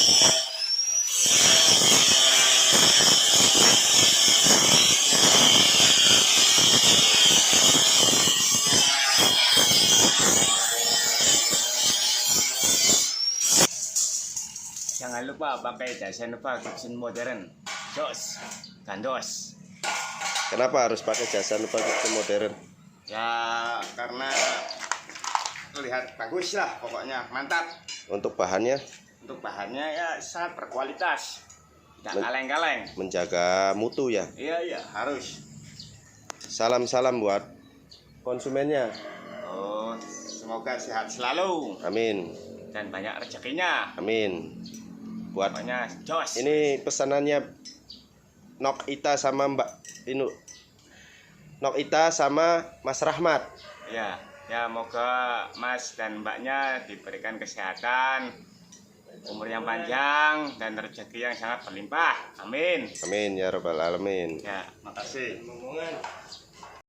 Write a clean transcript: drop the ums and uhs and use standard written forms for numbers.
Jangan lupa pakai jasa Nova Kitchen modern. Dos, gandos. Kenapa harus pakai jasa Nova Kitchen modern? Ya karena terlihat bagus lah, pokoknya mantap. Untuk bahannya? Untuk bahannya ya sangat berkualitas, tidak kaleng-kaleng. Menjaga mutu ya? Iya harus. Salam-salam buat konsumennya. Oh, semoga sehat selalu. Amin. Dan banyak rezekinya. Amin. Buat Pokoknya jos. ini pesanannya Nok Ita sama Mbak Inu. Nok Ita sama Mas Rahmat. Ya moga Mas dan Mbaknya diberikan kesehatan, umur yang panjang, dan rezeki yang sangat berlimpah. Amin. Amin ya rabbal alamin. Ya, makasih.